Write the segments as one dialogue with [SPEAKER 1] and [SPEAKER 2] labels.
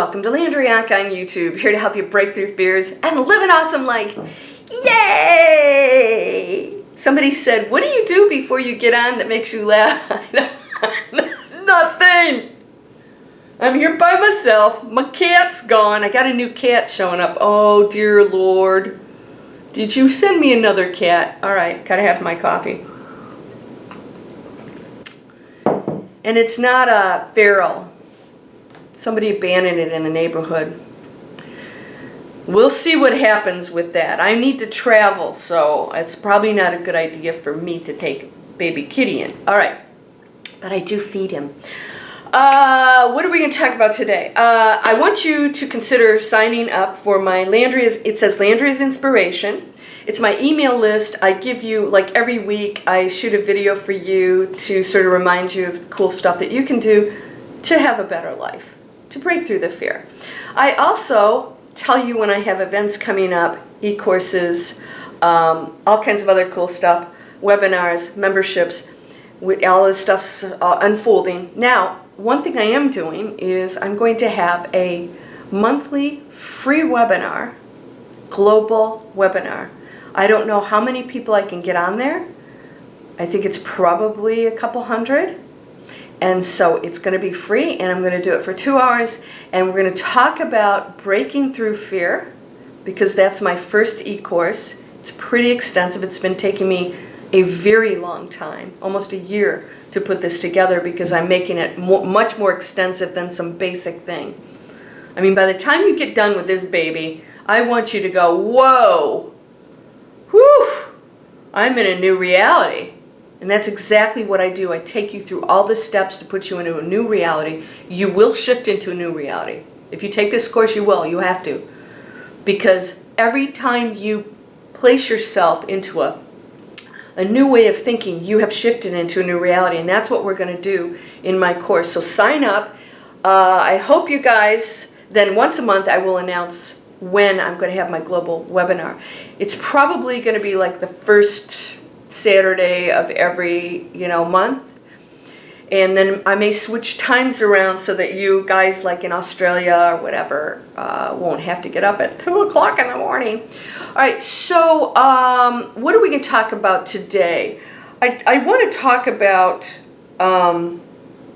[SPEAKER 1] Welcome to Landria on YouTube, here to help you break through fears and live an awesome life. Yay! Somebody said, what do you do before you get on that makes you laugh? Nothing! I'm here by myself. My cat's gone. I got a new cat showing up. Oh, dear Lord. Did you send me another cat? All right, gotta have my coffee. And it's not a feral. Somebody abandoned it in the neighborhood. We'll see what happens with that. I need to travel, so it's probably not a good idea for me to take baby kitty in. All right, but I do feed him. What are we going to talk about today? I want you to consider signing up for my Landria's, it says Landria's Inspiration. It's my email list. I give you, like every week, I shoot a video for you to sort of remind you of cool stuff that you can do to have a better life, to break through the fear. I also tell you when I have events coming up, e-courses, all kinds of other cool stuff, webinars, memberships, with all this stuff's unfolding. Now, one thing I am doing is I'm going to have a monthly free webinar, global webinar. I don't know how many people I can get on there. I think it's probably a couple hundred. And so it's going to be free, and I'm going to do it for 2 hours, and we're going to talk about breaking through fear, because that's my first e-course. It's pretty extensive. It's been taking me a very long time, almost a year, to put this together, because I'm making it much more extensive than some basic thing. I mean, by the time you get done with this baby, I want you to go, whoa, whew, I'm in a new reality. And that's exactly what I do. I take you through all the steps to put you into a new reality. You will shift into a new reality. If you take this course, you will. You have to. Because every time you place yourself into a new way of thinking, you have shifted into a new reality. And that's what we're going to do in my course. So sign up. I hope you guys, then once a month I will announce when I'm going to have my global webinar. It's probably going to be like the first Saturday of every, month. And then I may switch times around so that you guys, like in Australia or whatever, won't have to get up at 2 o'clock in the morning. All right, so what are we going to talk about today? I want to talk about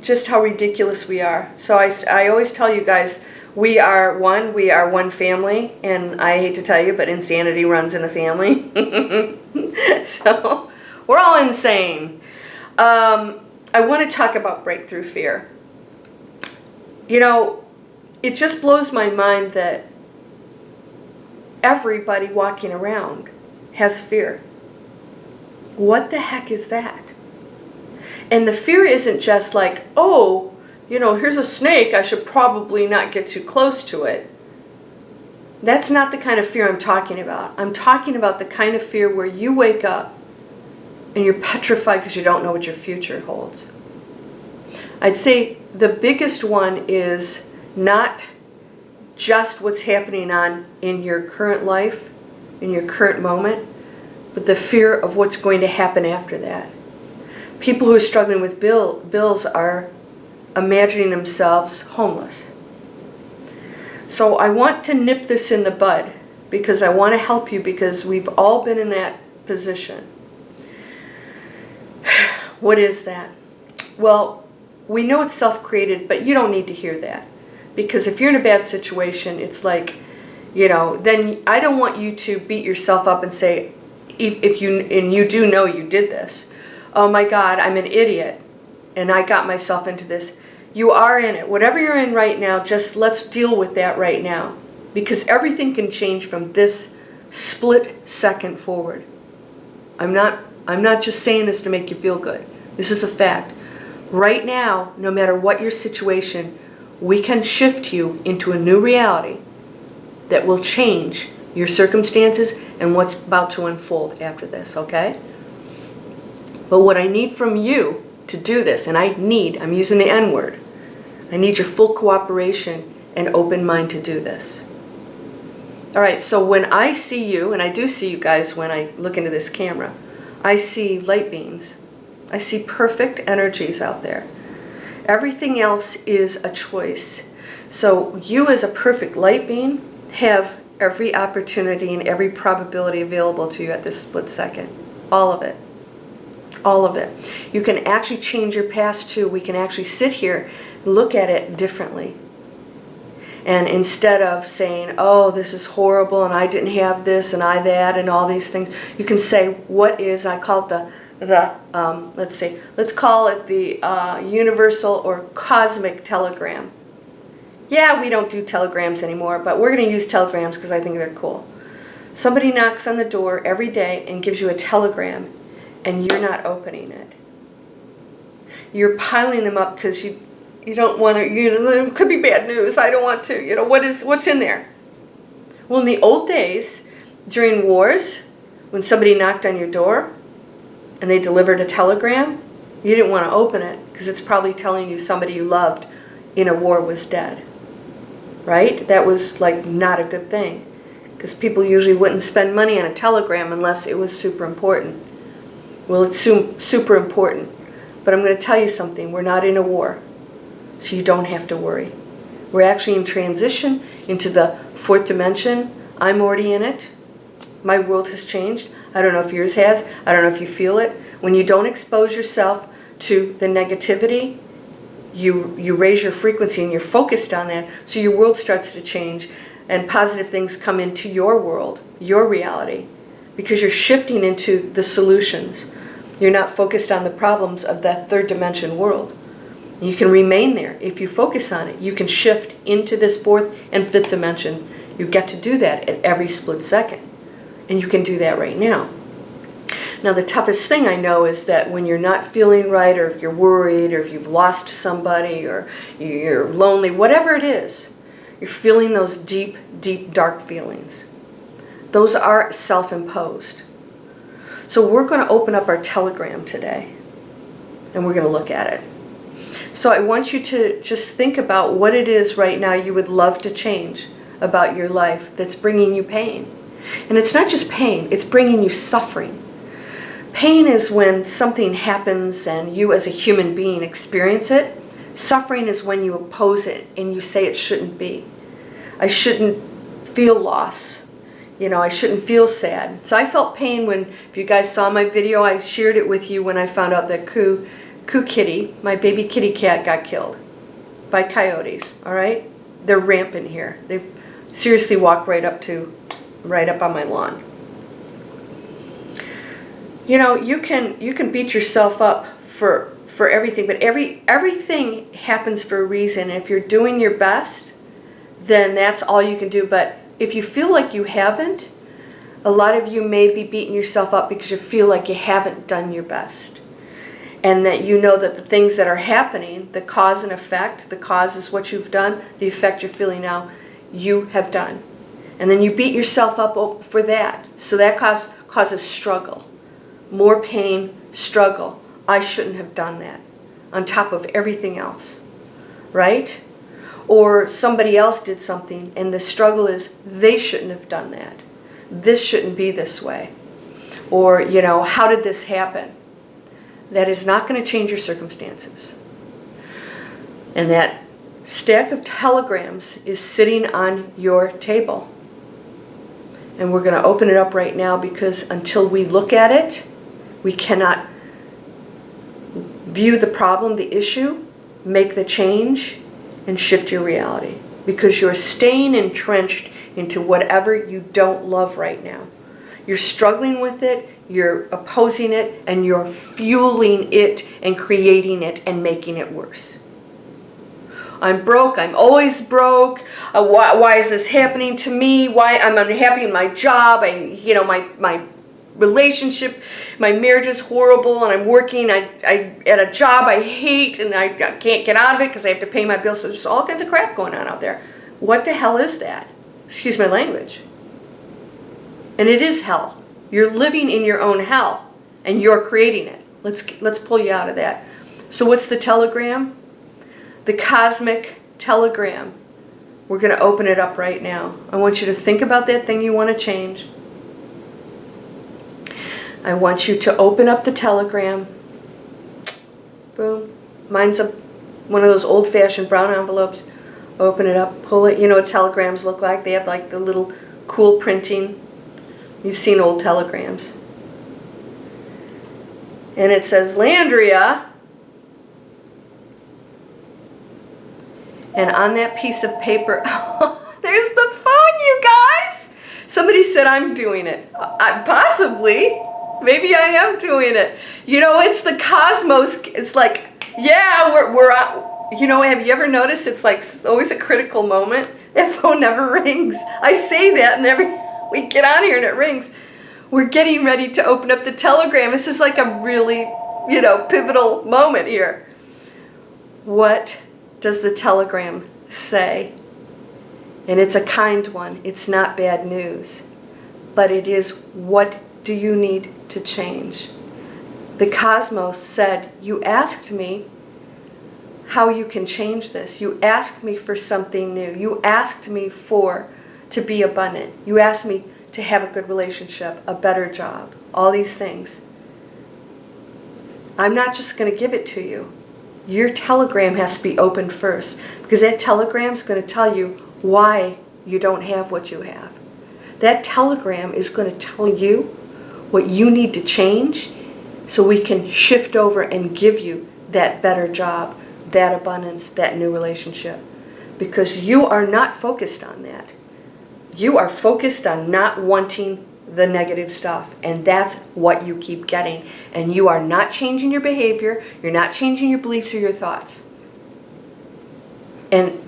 [SPEAKER 1] just how ridiculous we are. So I always tell you guys, we are one family, and I hate to tell you, but insanity runs in the family. So we're all insane. I want to talk about breakthrough fear. It just blows my mind that everybody walking around has fear. What the heck is that? And the fear isn't just like, oh, here's a snake, I should probably not get too close to it. That's not the kind of fear I'm talking about. I'm talking about the kind of fear where you wake up and you're petrified because you don't know what your future holds. I'd say the biggest one is not just what's happening in your current life, in your current moment, but the fear of what's going to happen after that. People who are struggling with bills are imagining themselves homeless. So I want to nip this in the bud, because I want to help you, because we've all been in that position. What is that? Well, we know it's self-created, but you don't need to hear that. Because if you're in a bad situation, it's like, then I don't want you to beat yourself up and say, if you do know you did this, oh my God, I'm an idiot, and I got myself into this. You are in it. Whatever you're in right now, just let's deal with that right now. Because everything can change from this split second forward. I'm not just saying this to make you feel good. This is a fact. Right now, no matter what your situation, we can shift you into a new reality that will change your circumstances and what's about to unfold after this, okay? But what I need from you to do this, and I'm using the N word, I need your full cooperation and open mind to do this. All right, so when I see you, and I do see you guys when I look into this camera, I see light beings. I see perfect energies out there. Everything else is a choice. So you as a perfect light being have every opportunity and every probability available to you at this split second. All of it. All of it. You can actually change your past too. We can actually sit here, look at it differently. And instead of saying, oh, this is horrible and I didn't have this and I that and all these things, you can say, what is, I call it let's call it the universal or cosmic telegram. Yeah, we don't do telegrams anymore, but we're going to use telegrams because I think they're cool. Somebody knocks on the door every day and gives you a telegram, and you're not opening it. You're piling them up because you don't want to, it could be bad news. I don't want to, what's in there? Well, in the old days, during wars, when somebody knocked on your door and they delivered a telegram, you didn't want to open it because it's probably telling you somebody you loved in a war was dead. Right? That was like not a good thing because people usually wouldn't spend money on a telegram unless it was super important. Well, it's super important. But I'm going to tell you something. We're not in a war. So you don't have to worry. We're actually in transition into the fourth dimension. I'm already in it. My world has changed. I don't know if yours has. I don't know if you feel it. When you don't expose yourself to the negativity, you raise your frequency and you're focused on that. So your world starts to change and positive things come into your world, your reality, because you're shifting into the solutions. You're not focused on the problems of that third dimension world. You can remain there. If you focus on it, you can shift into this fourth and fifth dimension. You get to do that at every split second. And you can do that right now. Now, the toughest thing I know is that when you're not feeling right, or if you're worried, or if you've lost somebody, or you're lonely, whatever it is, you're feeling those deep, deep, dark feelings. Those are self-imposed. So we're going to open up our telegram today, and we're going to look at it. So I want you to just think about what it is right now you would love to change about your life that's bringing you pain. And it's not just pain, it's bringing you suffering. Pain is when something happens and you as a human being experience it. Suffering is when you oppose it and you say it shouldn't be. I shouldn't feel loss. I shouldn't feel sad. So I felt pain when, if you guys saw my video, I shared it with you when I found out that Koo Kitty, my baby kitty cat, got killed by coyotes, all right? They're rampant here. They seriously walk right up on my lawn. You can beat yourself up for everything, but everything happens for a reason. If you're doing your best, then that's all you can do. But if you feel like you haven't, a lot of you may be beating yourself up because you feel like you haven't done your best. And that you know that the things that are happening, the cause and effect, the cause is what you've done, the effect you're feeling now, you have done. And then you beat yourself up for that. So that causes struggle. More pain, struggle. I shouldn't have done that. On top of everything else. Right? Or somebody else did something and the struggle is they shouldn't have done that. This shouldn't be this way. Or, how did this happen? That is not going to change your circumstances. And that stack of telegrams is sitting on your table. And we're going to open it up right now because until we look at it, we cannot view the problem, the issue, make the change, and shift your reality. Because you're staying entrenched into whatever you don't love right now. You're struggling with it, you're opposing it, and you're fueling it and creating it and making it worse. I'm broke. I'm always broke. Why is this happening to me? Why I'm unhappy in my job? My relationship, my marriage is horrible, and I'm working at a job I hate, and I can't get out of it because I have to pay my bills. So there's all kinds of crap going on out there. What the hell is that? Excuse my language. And it is hell. You're living in your own hell, and you're creating it. Let's pull you out of that. So what's the telegram? The cosmic telegram. We're going to open it up right now. I want you to think about that thing you want to change. I want you to open up the telegram. Boom. Mine's one of those old-fashioned brown envelopes. Open it up, pull it. You know what telegrams look like? They have like the little cool printing. You've seen old telegrams. And it says, Landria. And on that piece of paper, there's the phone, you guys. Somebody said I'm doing it. Possibly. Maybe I am doing it. You know, it's the cosmos. It's like, yeah, we're you know, have you ever noticed it's like always a critical moment? That phone never rings. I say that and we get on here and it rings. We're getting ready to open up the telegram. This is like a really, you know, pivotal moment here. What does the telegram say? And it's a kind one. It's not bad news. But it is, what do you need to change? The cosmos said, you asked me how you can change this. You asked me for something new. You asked me to be abundant. You asked me to have a good relationship, a better job, all these things. I'm not just going to give it to you. Your telegram has to be opened first, because that telegram is going to tell you why you don't have what you have. That telegram is going to tell you what you need to change so we can shift over and give you that better job, that abundance, that new relationship. Because you are not focused on that. You are focused on not wanting the negative stuff, and that's what you keep getting. And you are not changing your behavior, you're not changing your beliefs or your thoughts. And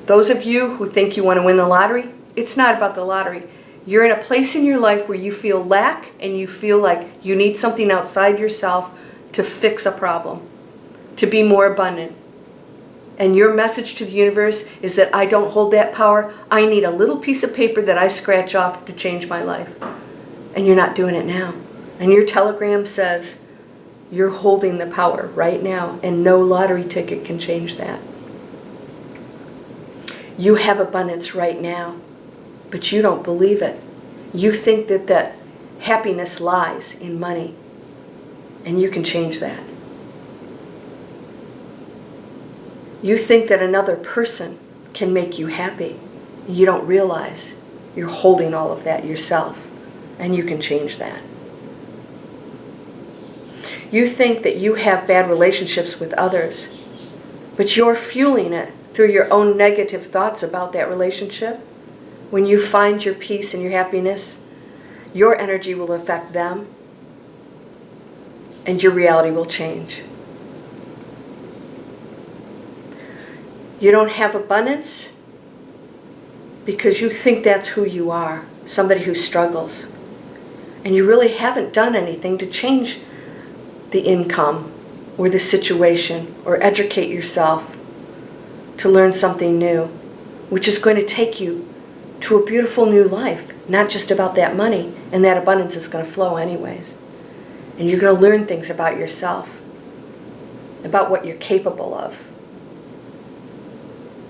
[SPEAKER 1] those of you who think you want to win the lottery, it's not about the lottery. You're in a place in your life where you feel lack and you feel like you need something outside yourself to fix a problem, to be more abundant. And your message to the universe is that I don't hold that power. I need a little piece of paper that I scratch off to change my life. And you're not doing it now. And your telegram says you're holding the power right now, and no lottery ticket can change that. You have abundance right now, but you don't believe it. You think that happiness lies in money, and you can change that. You think that another person can make you happy. You don't realize you're holding all of that yourself, and you can change that. You think that you have bad relationships with others, but you're fueling it through your own negative thoughts about that relationship. When you find your peace and your happiness, your energy will affect them, and your reality will change. You don't have abundance because you think that's who you are, somebody who struggles. And you really haven't done anything to change the income or the situation or educate yourself to learn something new, which is going to take you to a beautiful new life, not just about that money, and that abundance is going to flow anyways. And you're going to learn things about yourself, about what you're capable of,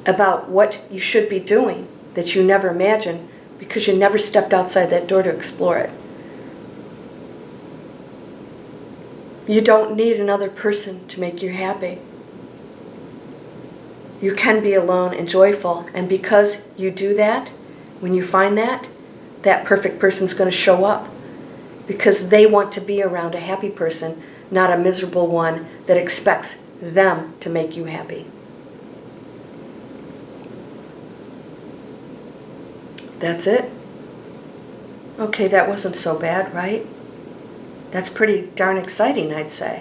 [SPEAKER 1] about what you should be doing that you never imagined because you never stepped outside that door to explore it. You don't need another person to make you happy. You can be alone and joyful, and because you do that, when you find that perfect person's going to show up because they want to be around a happy person, not a miserable one that expects them to make you happy. That's it. Okay, that wasn't so bad, right? That's pretty darn exciting, I'd say.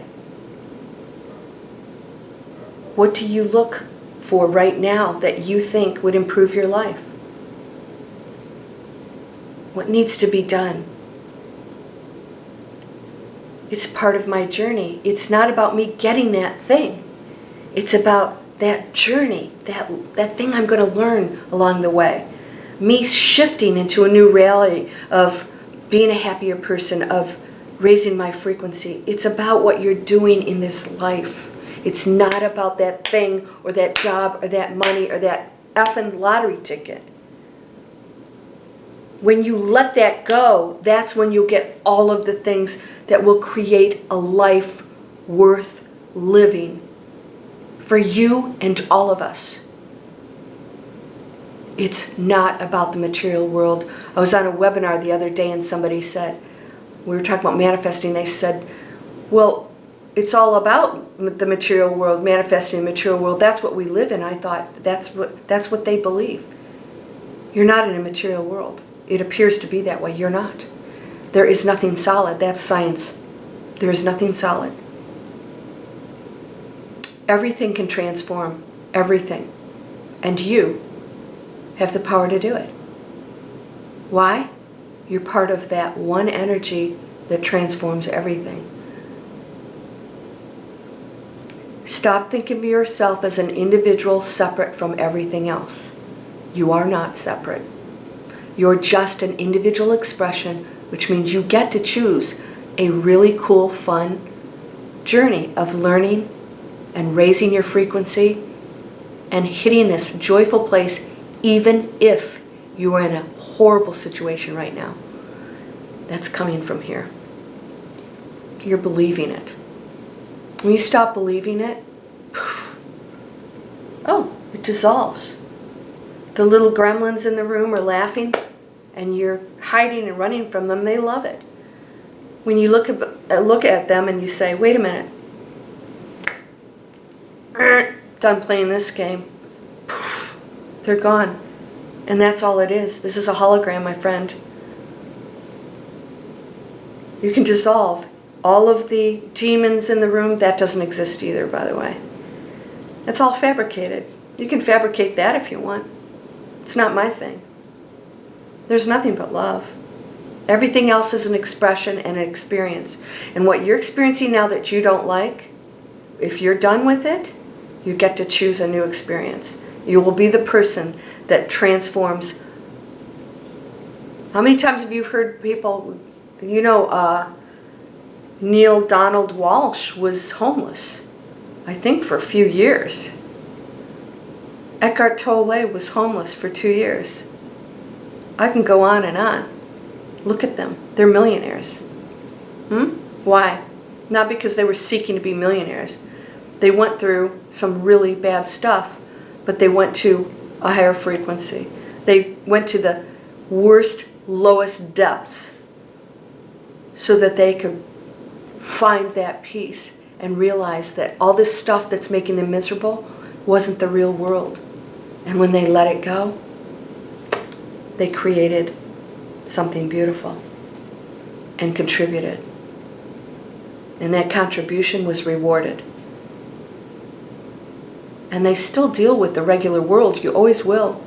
[SPEAKER 1] What do you look for right now that you think would improve your life? What needs to be done? It's part of my journey. It's not about me getting that thing. It's about that journey, that thing I'm going to learn along the way. Me shifting into a new reality of being a happier person, of raising my frequency. It's about what you're doing in this life. It's not about that thing or that job or that money or that effing lottery ticket. When you let that go, that's when you'll get all of the things that will create a life worth living for you and all of us. It's not about the material world. I was on a webinar the other day and somebody said, we were talking about manifesting, they said, well, it's all about the material world, manifesting the material world. That's what we live in. I thought, that's what they believe. You're not in a material world. It appears to be that way. You're not. There is nothing solid. That's science. There is nothing solid. Everything can transform. Everything. And you have the power to do it. Why? You're part of that one energy that transforms everything. Stop thinking of yourself as an individual separate from everything else. You are not separate. You're just an individual expression, which means you get to choose a really cool, fun journey of learning and raising your frequency and hitting this joyful place, even if you are in a horrible situation right now. That's coming from here. You're believing it. When you stop believing it, oh, it dissolves. The little gremlins in the room are laughing and you're hiding and running from them. They love it. When you look at them and you say, wait a minute, done playing this game, they're gone. And that's all it is. This is a hologram, my friend. You can dissolve all of the demons in the room. That doesn't exist either, by the way. That's all fabricated. You can fabricate that if you want. It's not my thing. There's nothing but love. Everything else is an expression and an experience. And what you're experiencing now that you don't like, if you're done with it, you get to choose a new experience. You will be the person that transforms. How many times have you heard people, Neil Donald Walsh was homeless, I think for a few years. Eckhart Tolle was homeless for 2 years. I can go on and on. Look at them. They're millionaires. Why? Not because they were seeking to be millionaires. They went through some really bad stuff, but they went to a higher frequency. They went to the worst, lowest depths so that they could find that peace and realize that all this stuff that's making them miserable wasn't the real world. And when they let it go, they created something beautiful and contributed. And that contribution was rewarded. And they still deal with the regular world. You always will.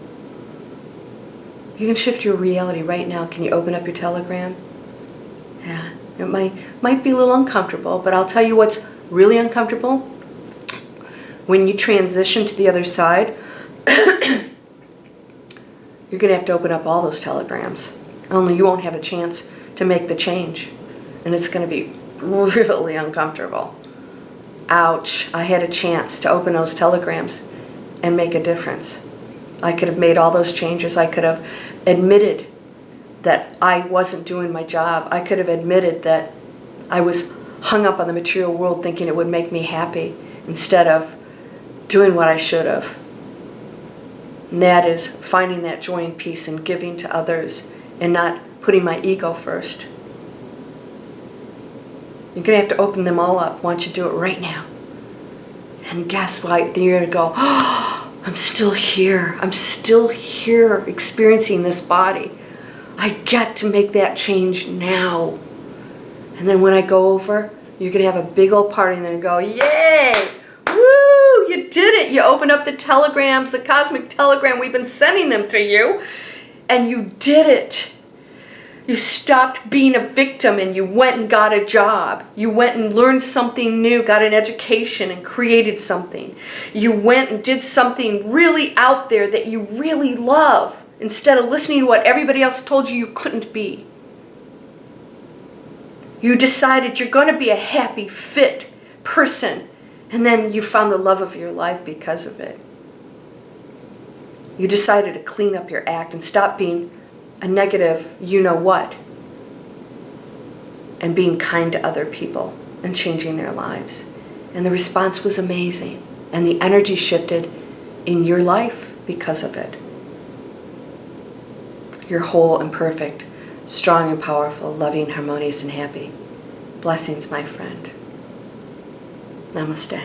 [SPEAKER 1] You can shift your reality right now. Can you open up your Telegram? Yeah, it might be a little uncomfortable, but I'll tell you what's really uncomfortable. When you transition to the other side, you're going to have to open up all those telegrams. Only you won't have a chance to make the change. And it's going to be really uncomfortable. Ouch, I had a chance to open those telegrams and make a difference. I could have made all those changes. I could have admitted that I wasn't doing my job. I could have admitted that I was hung up on the material world thinking it would make me happy instead of doing what I should have. And that is finding that joy and peace and giving to others and not putting my ego first. You're going to have to open them all up. Why don't you do it right now? And guess what? Then you're going to go, oh, I'm still here. I'm still here experiencing this body. I get to make that change now. And then when I go over, you're going to have a big old party and then go, yay! Woo! You did it! You opened up the telegrams, the cosmic telegram. We've been sending them to you. And you did it. You stopped being a victim and you went and got a job. You went and learned something new, got an education and created something. You went and did something really out there that you really love instead of listening to what everybody else told you couldn't be. You decided you're going to be a happy, fit person, and then you found the love of your life because of it. You decided to clean up your act and stop being a negative you-know-what and being kind to other people and changing their lives. And the response was amazing. And the energy shifted in your life because of it. You're whole and perfect, strong and powerful, loving, harmonious, and happy. Blessings, my friend. Namaste.